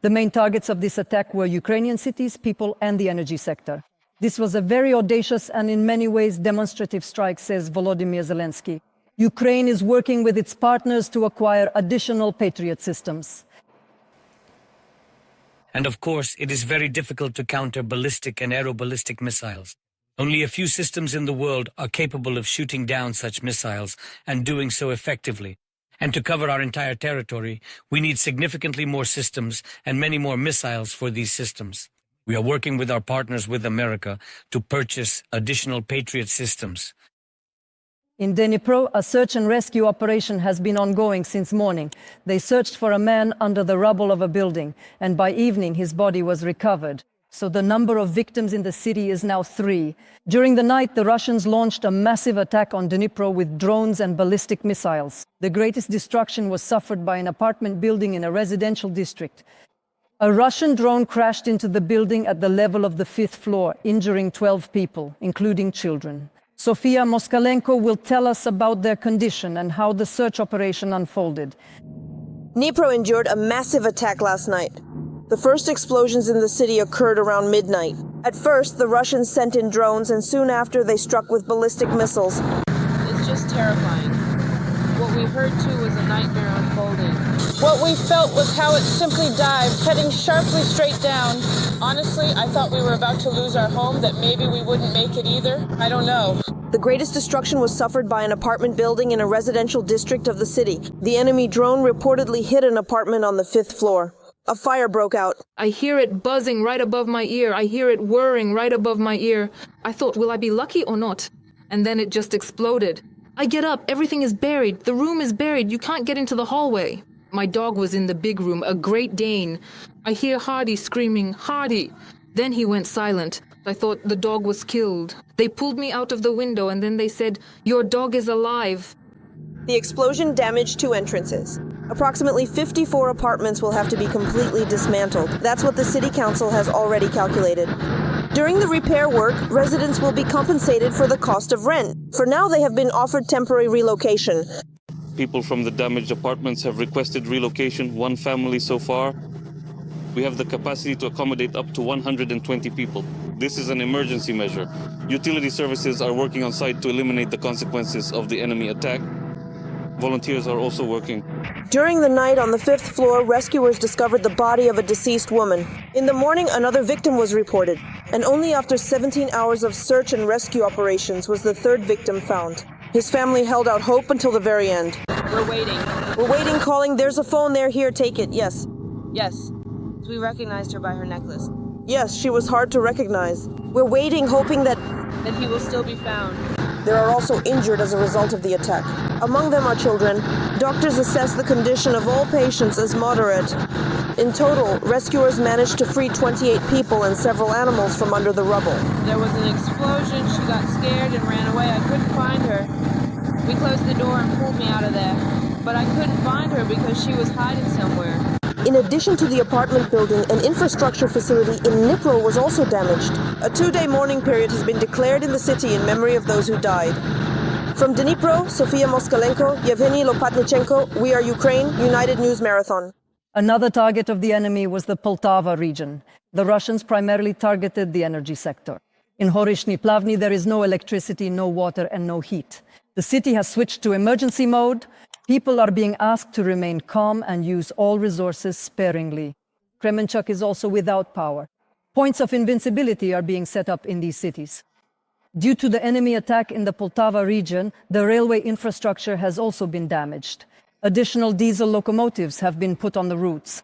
The main targets of this attack were Ukrainian cities, people, and the energy sector. This was a very audacious and in many ways demonstrative strike, says Volodymyr Zelensky. Ukraine is working with its partners to acquire additional Patriot systems. And of course, it is very difficult to counter ballistic and aeroballistic missiles. Only a few systems in the world are capable of shooting down such missiles and doing so effectively. And to cover our entire territory, we need significantly more systems and many more missiles for these systems. We are working with our partners with America to purchase additional Patriot systems. In Dnipro, a search and rescue operation has been ongoing since morning. They searched for a man under the rubble of a building, and by evening his body was recovered. So the number of victims in the city is now 3. During the night, the Russians launched a massive attack on Dnipro with drones and ballistic missiles. The greatest destruction was suffered by an apartment building in a residential district. A Russian drone crashed into the building at the level of the 5th floor, injuring 12 people, including children. Sofia Moskalenko will tell us about their condition and how the search operation unfolded. Dnipro endured a massive attack last night. The first explosions in the city occurred around midnight. At first, the Russians sent in drones, and soon after they struck with ballistic missiles. It's just terrifying. What we heard too was a nightmare unfolding. What we felt was how it simply dived, heading sharply straight down. Honestly, I thought we were about to lose our home, that maybe we wouldn't make it either. I don't know. The greatest destruction was suffered by an apartment building in a residential district of the city. The enemy drone reportedly hit an apartment on the 5th floor. A fire broke out. I hear it buzzing right above my ear. I hear it whirring right above my ear. I thought, will I be lucky or not? And then it just exploded. I get up, everything is buried. The room is buried. You can't get into the hallway. My dog was in the big room, a Great Dane. I hear Hardy screaming, Hardy. Then he went silent. I thought the dog was killed. They pulled me out of the window and then they said, your dog is alive. The explosion damaged 2 entrances. Approximately 54 apartments will have to be completely dismantled. That's what the city council has already calculated. During the repair work, residents will be compensated for the cost of rent. For now, they have been offered temporary relocation. People from the damaged apartments have requested relocation, 1 family so far. We have the capacity to accommodate up to 120 people. This is an emergency measure. Utility services are working on site to eliminate the consequences of the enemy attack. Volunteers are also working. During the night on the 5th floor, rescuers discovered the body of a deceased woman. In the morning, another victim was reported, and only after 17 hours of search and rescue operations was the 3rd victim found. His family held out hope until the very end. We're waiting. We're waiting, calling. There's a phone there. Here, take it. Yes. Yes. We recognized her by her necklace. Yes, she was hard to recognize. We're waiting, hoping that he will still be found. There are also injured as a result of the attack. Among them are children. Doctors assess the condition of all patients as moderate. In total, rescuers managed to free 28 people and several animals from under the rubble. There was an explosion. She got scared and ran away. I couldn't find her. We closed the door and pulled me out of there. But I couldn't find her because she was hiding somewhere. In addition to the apartment building, an infrastructure facility in Dnipro was also damaged. A 2-day mourning period has been declared in the city in memory of those who died. From Dnipro, Sofia Moskalenko, Yevgeny Lopatnichenko, We Are Ukraine, United News Marathon. Another target of the enemy was the Poltava region. The Russians primarily targeted the energy sector. In Horishny Plavny, there is no electricity, no water, and no heat. The city has switched to emergency mode. People are being asked to remain calm and use all resources sparingly. Kremenchuk is also without power. Points of invincibility are being set up in these cities. Due to the enemy attack in the Poltava region, the railway infrastructure has also been damaged. Additional diesel locomotives have been put on the routes.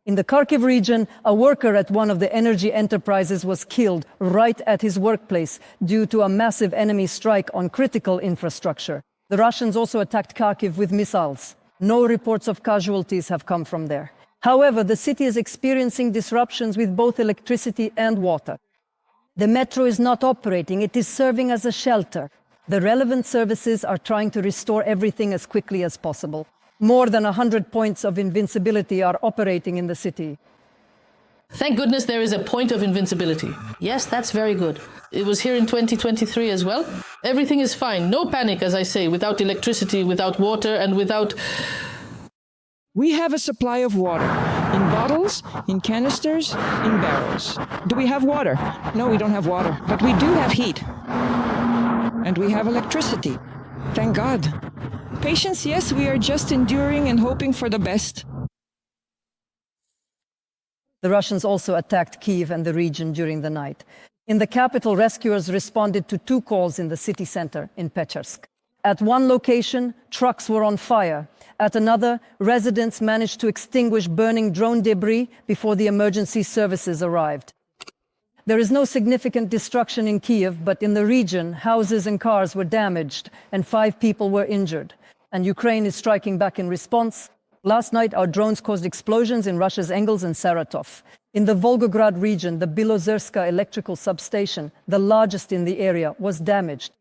In the Kharkiv region, a worker at one of the energy enterprises was killed right at his workplace due to a massive enemy strike on critical infrastructure. The Russians also attacked Kharkiv with missiles. No reports of casualties have come from there. However, the city is experiencing disruptions with both electricity and water. The metro is not operating, it is serving as a shelter. The relevant services are trying to restore everything as quickly as possible. More than 100 points of invincibility are operating in the city. Thank goodness there is a point of invincibility. Yes, that's very good. It was here in 2023 as well. Everything is fine. No panic, as I say, without electricity, without water, and without... We have a supply of water. In bottles, in canisters, in barrels. Do we have water? No, we don't have water. But we do have heat. And we have electricity. Thank God. Patience, yes, we are just enduring and hoping for the best. The Russians also attacked Kyiv and the region during the night. In the capital, rescuers responded to 2 calls in the city center in Pokrovsk. At one location, trucks were on fire. At another, residents managed to extinguish burning drone debris before the emergency services arrived. There is no significant destruction in Kyiv, but in the region, houses and cars were damaged and 5 people were injured. And Ukraine is striking back in response. Last night, our drones caused explosions in Russia's Engels and Saratov. In the Volgograd region, the Bilozerska electrical substation, the largest in the area, was damaged.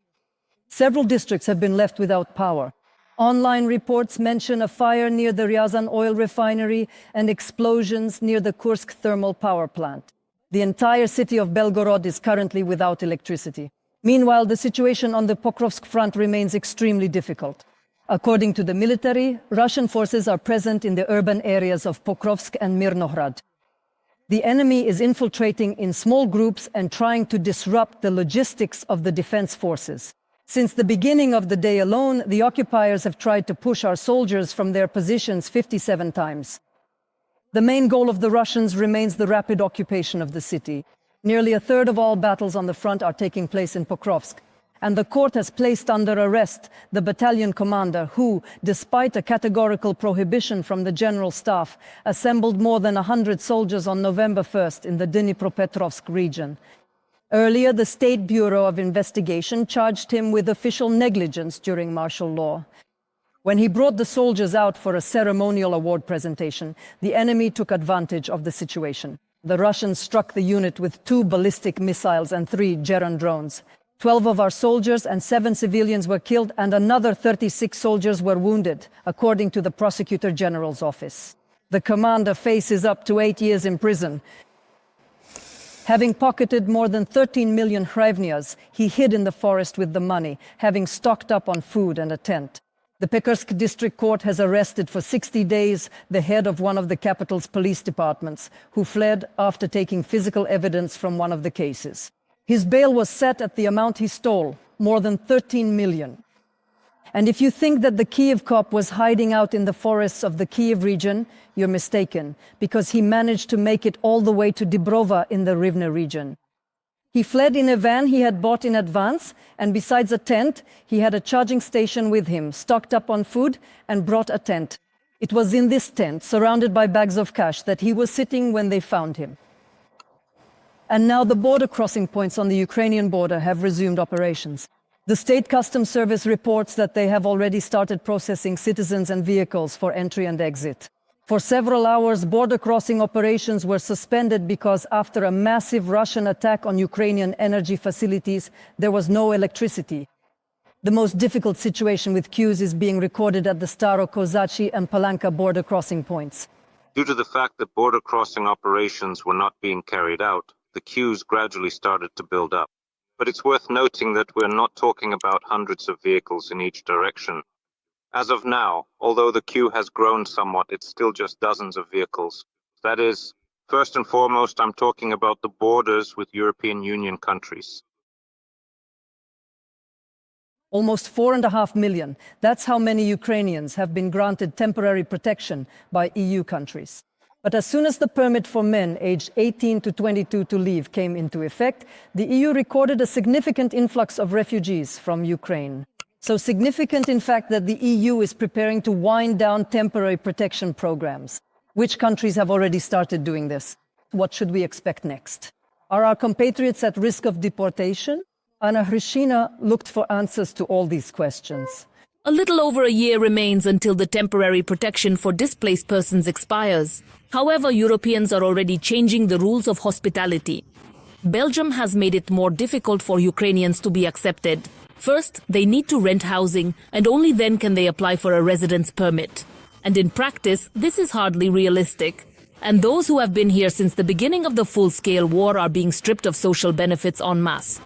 Several districts have been left without power. Online reports mention a fire near the Ryazan oil refinery and explosions near the Kursk thermal power plant. The entire city of Belgorod is currently without electricity. Meanwhile, the situation on the Pokrovsk front remains extremely difficult. According to the military, Russian forces are present in the urban areas of Pokrovsk and Mirnohrad. The enemy is infiltrating in small groups and trying to disrupt the logistics of the defense forces. Since the beginning of the day alone, the occupiers have tried to push our soldiers from their positions 57 times. The main goal of the Russians remains the rapid occupation of the city. Nearly a third of all battles on the front are taking place in Pokrovsk. And the court has placed under arrest the battalion commander who, despite a categorical prohibition from the general staff, assembled more than 100 soldiers on November 1st in the Dnipropetrovsk region. Earlier, the State Bureau of Investigation charged him with official negligence during martial law. When he brought the soldiers out for a ceremonial award presentation, the enemy took advantage of the situation. The Russians struck the unit with 2 ballistic missiles and 3 Geron drones. 12 of our soldiers and 7 civilians were killed and another 36 soldiers were wounded, according to the Prosecutor General's office. The commander faces up to 8 years in prison. Having pocketed more than 13 million hryvnias, he hid in the forest with the money, having stocked up on food and a tent. The Pokrovsk district court has arrested for 60 days the head of one of the capital's police departments, who fled after taking physical evidence from one of the cases. His bail was set at the amount he stole, more than 13 million. And if you think that the Kyiv cop was hiding out in the forests of the Kyiv region, you're mistaken, because he managed to make it all the way to Dnipro in the Rivne region. He fled in a van he had bought in advance, and besides a tent, he had a charging station with him, stocked up on food, and brought a tent. It was in this tent, surrounded by bags of cash, that he was sitting when they found him. And now the border crossing points on the Ukrainian border have resumed operations. The State Customs Service reports that they have already started processing citizens and vehicles for entry and exit. For several hours, border crossing operations were suspended because after a massive Russian attack on Ukrainian energy facilities, there was no electricity. The most difficult situation with queues is being recorded at the Staro-Kozachi and Palanka border crossing points. Due to the fact that border crossing operations were not being carried out, the queues gradually started to build up. But it's worth noting that we're not talking about hundreds of vehicles in each direction. As of now, although the queue has grown somewhat, it's still just dozens of vehicles. That is, first and foremost, I'm talking about the borders with European Union countries. Almost 4.5 million. That's how many Ukrainians have been granted temporary protection by EU countries. But as soon as the permit for men aged 18 to 22 to leave came into effect, the EU recorded a significant influx of refugees from Ukraine. So significant, in fact, that the EU is preparing to wind down temporary protection programs. Which countries have already started doing this? What should we expect next? Are our compatriots at risk of deportation? Anna Hrishina looked for answers to all these questions. A little over a year remains until the temporary protection for displaced persons expires. However, Europeans are already changing the rules of hospitality. Belgium has made it more difficult for Ukrainians to be accepted. First, they need to rent housing, and only then can they apply for a residence permit. And in practice, this is hardly realistic. And those who have been here since the beginning of the full-scale war are being stripped of social benefits en masse.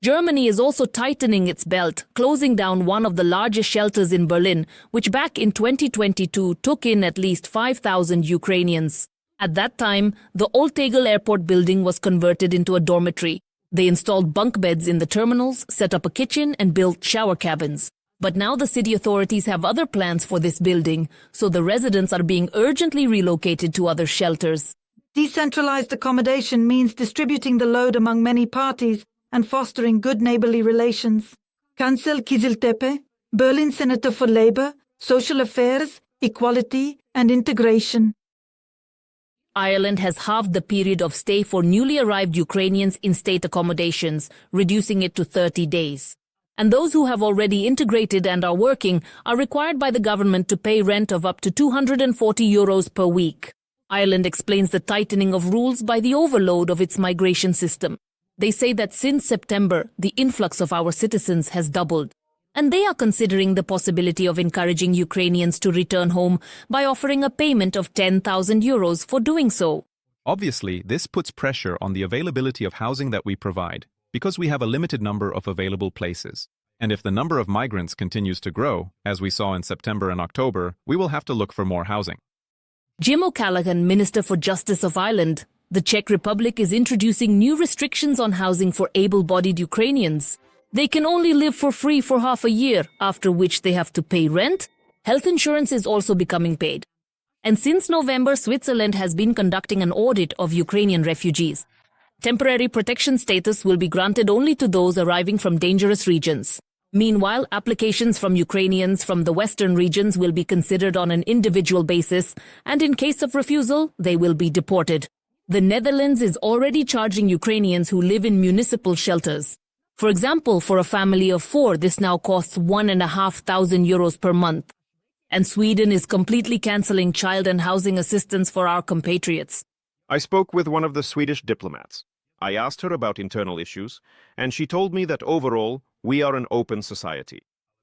Germany is also tightening its belt, closing down one of the largest shelters in Berlin, which back in 2022 took in at least 5,000 Ukrainians. At that time, the Old Tegel airport building was converted into a dormitory. They installed bunk beds in the terminals, set up a kitchen, and built shower cabins. But now the city authorities have other plans for this building, so the residents are being urgently relocated to other shelters. Decentralized accommodation means distributing the load among many parties and fostering good neighborly relations. Kancel Kiziltepe, Berlin Senator for Labor, Social Affairs, Equality and Integration. Ireland has halved the period of stay for newly arrived Ukrainians in state accommodations, reducing it to 30 days. And those who have already integrated and are working are required by the government to pay rent of up to €240 per week. Ireland explains the tightening of rules by the overload of its migration system. They say that since September, the influx of our citizens has doubled. And they are considering the possibility of encouraging Ukrainians to return home by offering a payment of €10,000 for doing so. Obviously, this puts pressure on the availability of housing that we provide, because we have a limited number of available places. And if the number of migrants continues to grow, as we saw in September and October, we will have to look for more housing. Jim O'Callaghan, Minister for Justice of Ireland, the Czech Republic is introducing new restrictions on housing for able-bodied Ukrainians. They can only live for free for half a year, after which they have to pay rent. Health insurance is also becoming paid. And since November, Switzerland has been conducting an audit of Ukrainian refugees. Temporary protection status will be granted only to those arriving from dangerous regions. Meanwhile, applications from Ukrainians from the western regions will be considered on an individual basis, and in case of refusal, they will be deported. The Netherlands is already charging Ukrainians who live in municipal shelters. For example, for a family of 4, this now costs €1,500 per month. And Sweden is completely cancelling child and housing assistance for our compatriots. I spoke with one of the Swedish diplomats. I asked her about internal issues, and she told me that overall, we are an open society.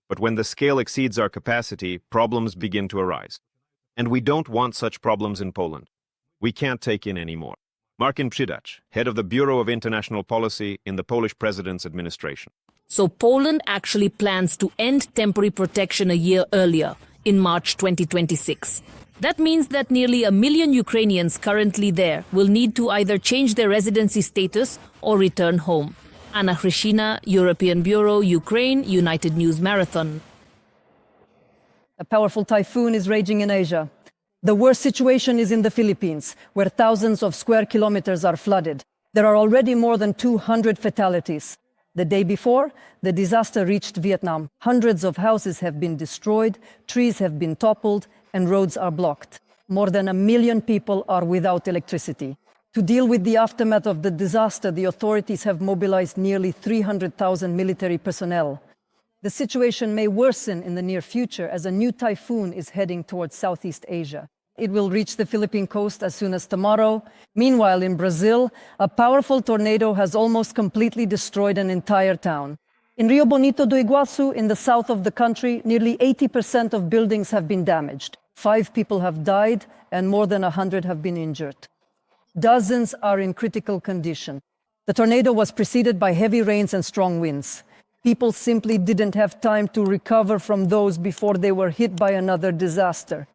But when the scale exceeds our capacity, problems begin to arise. And we don't want such problems in Poland. We can't take in any more. Marcin Przydacz, head of the Bureau of International Policy in the Polish President's administration. So Poland actually plans to end temporary protection a year earlier, in March 2026. That means that nearly 1 million Ukrainians currently there will need to either change their residency status or return home. Anna Hrishina, European Bureau, Ukraine, United News Marathon. A powerful typhoon is raging in Asia. The worst situation is in the Philippines, where thousands of square kilometers are flooded. There are already more than 200 fatalities. The day before, the disaster reached Vietnam. Hundreds of houses have been destroyed, trees have been toppled, and roads are blocked. More than 1 million people are without electricity. To deal with the aftermath of the disaster, the authorities have mobilized nearly 300,000 military personnel. The situation may worsen in the near future as a new typhoon is heading towards Southeast Asia. It will reach the Philippine coast as soon as tomorrow. Meanwhile, in Brazil, a powerful tornado has almost completely destroyed an entire town. In Rio Bonito do Iguaçu, in the south of the country, nearly 80% of buildings have been damaged. 5 people have died and more than 100 have been injured. Dozens are in critical condition. The tornado was preceded by heavy rains and strong winds. People simply didn't have time to recover from those before they were hit by another disaster.